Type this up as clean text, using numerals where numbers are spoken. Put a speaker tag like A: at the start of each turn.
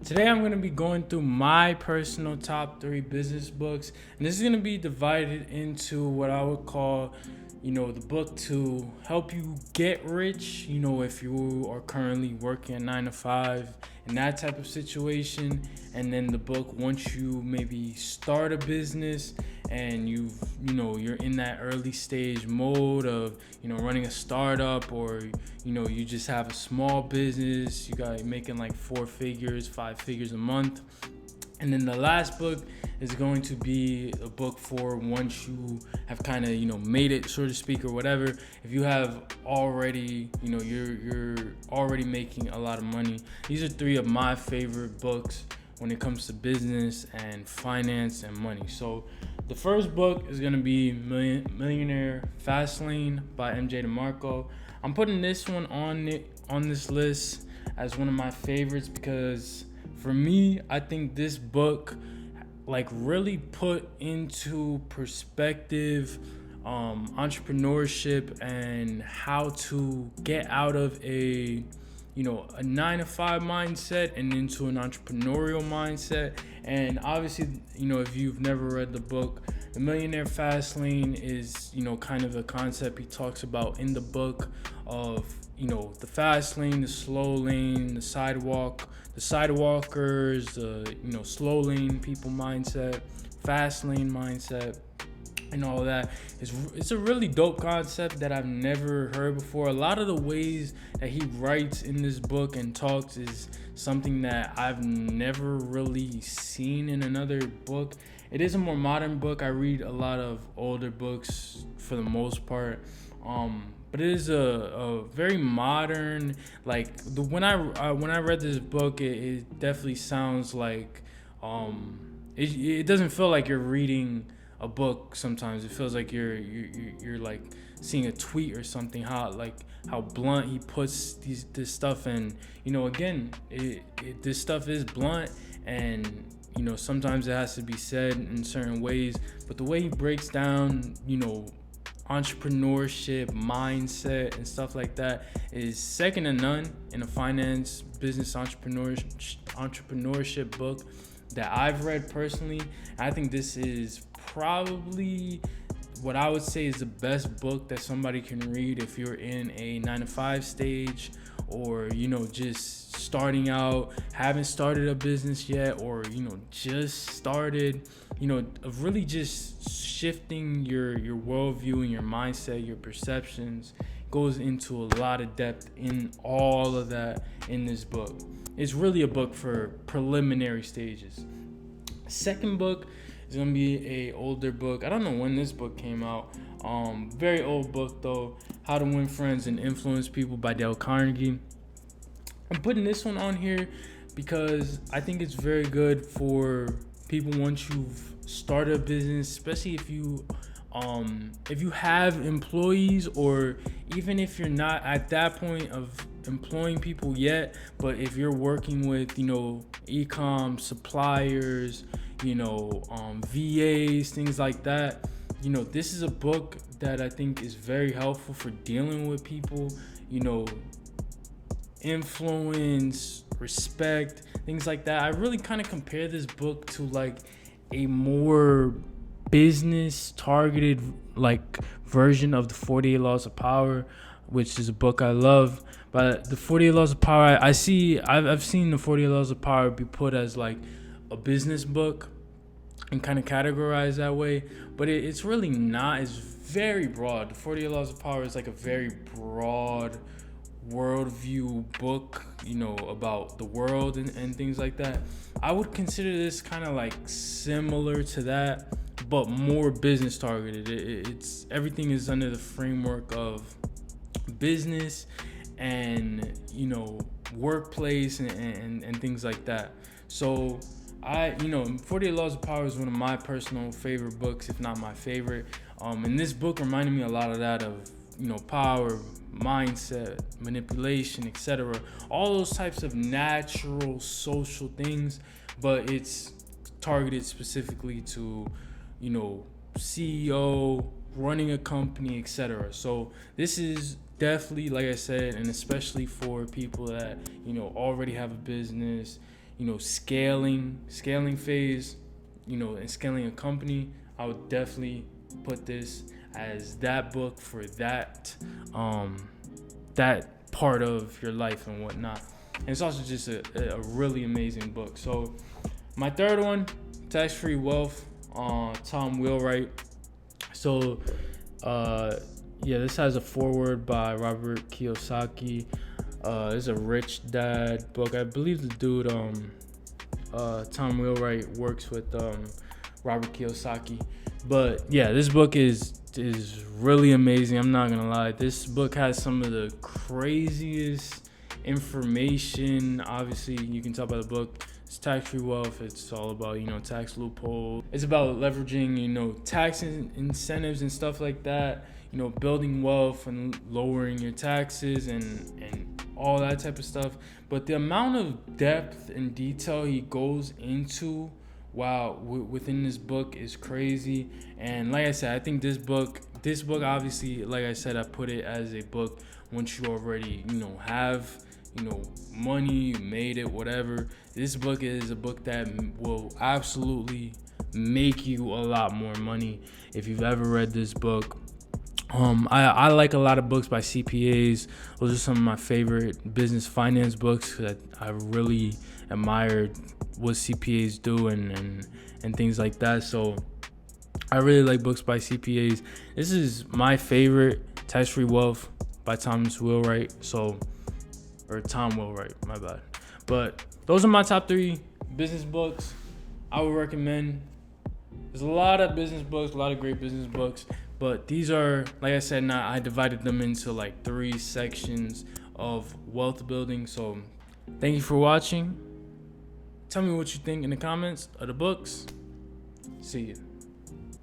A: Today I'm going to be going through my personal top 3 business books, and this is going to be divided into what I would call, the book to help you get rich, if you are currently working a 9 to 5 in that type of situation, and then the book once you maybe start a business and you're in that early stage mode of running a startup, or you just have a small business, you got making like 4 figures 5 figures a month. And then the last book is going to be a book for once you have kind of made it, so to speak, or whatever. If you have already you're already making a lot of money. These are 3 of my favorite books when it comes to business and finance and money. So the first book is going to be Millionaire Fastlane by MJ DeMarco. I'm putting this one on this list as one of my favorites because for me, I think this book really put into perspective entrepreneurship and how to get out of a 9 to 5 mindset and into an entrepreneurial mindset. And obviously, if you've never read the book, the Millionaire Fastlane is kind of a concept he talks about in the book of the fast lane, the slow lane, the sidewalkers, the slow lane people mindset, fast lane mindset, and all that. It's a really dope concept that I've never heard before. A lot of the ways that he writes in this book and talks is something that I've never really seen in another book. It is a more modern book. I read a lot of older books for the most part. But it is a very modern, when I read this book, it definitely sounds like it doesn't feel like you're reading a book. Sometimes it feels like you're like seeing a tweet or something. How blunt he puts this stuff, and again, this stuff is blunt, and sometimes it has to be said in certain ways. But the way he breaks down entrepreneurship mindset and stuff like that is second to none in a finance business entrepreneurship book that I've read personally. I think this is probably what I would say is the best book that somebody can read if you're in a 9 to 5 stage, or just starting out, haven't started a business yet, or just started, of really just shifting your worldview and your mindset, your perceptions. Goes into a lot of depth in all of that in this book. It's really a book for preliminary stages. Second book is gonna be a older book. I don't know when this book came out. Very old book though. How to Win Friends and Influence People by Dale Carnegie. I'm putting this one on here because I think it's very good for people once you've started a business, especially if you have employees, or even if you're not at that point of employing people yet, but if you're working with e-com suppliers, VAs, things like that. This is a book that I think is very helpful for dealing with people, influence, respect, things like that. I really kind of compare this book to a more business targeted version of the 48 Laws of Power, which is a book I love. But the 48 Laws of Power, I've seen the 48 Laws of Power be put as a business book and kind of categorized that way, but it's really not. It's very broad. The 48 Laws of Power is a very broad worldview book, about the world and things like that. I would consider this kind of similar to that, but more business targeted. It's everything is under the framework of business and workplace and things like that. So 48 Laws of Power is one of my personal favorite books, if not my favorite. And this book reminded me a lot of that, of power, mindset, manipulation, etc. All those types of natural social things, but it's targeted specifically to CEO, running a company, etc. So this is definitely, like I said, and especially for people that already have a business, scaling phase, and scaling a company, I would definitely put this as that book for that part of your life and whatnot. And it's also just a really amazing book. So my third one, Tax-Free Wealth, Tom Wheelwright. So this has a foreword by Robert Kiyosaki. It's a rich dad book. I believe the dude Tom Wheelwright works with Robert Kiyosaki. But yeah, this book is really amazing. I'm not gonna lie. This book has some of the craziest information. Obviously, you can tell by the book. It's Tax-Free Wealth. It's all about tax loophole. It's about leveraging tax incentives and stuff like that. Building wealth and lowering your taxes and all that type of stuff. But the amount of depth and detail he goes into within this book is crazy. And like I said, I think this book obviously, like I said, I put it as a book once you already have money, you made it, whatever. This book is a book that will absolutely make you a lot more money if you've ever read this book. I like a lot of books by CPAs. Those are some of my favorite business finance books that I really admired what CPAs do and things like that. So I really like books by CPAs. This is my favorite, Tax-Free Wealth by Tom Wheelwright. Tom Wheelwright, my bad. But those are my top 3 business books I would recommend. There's a lot of business books, a lot of great business books. But these are, like I said, I divided them into like 3 sections of wealth building. So thank you for watching. Tell me what you think in the comments of the books. See you.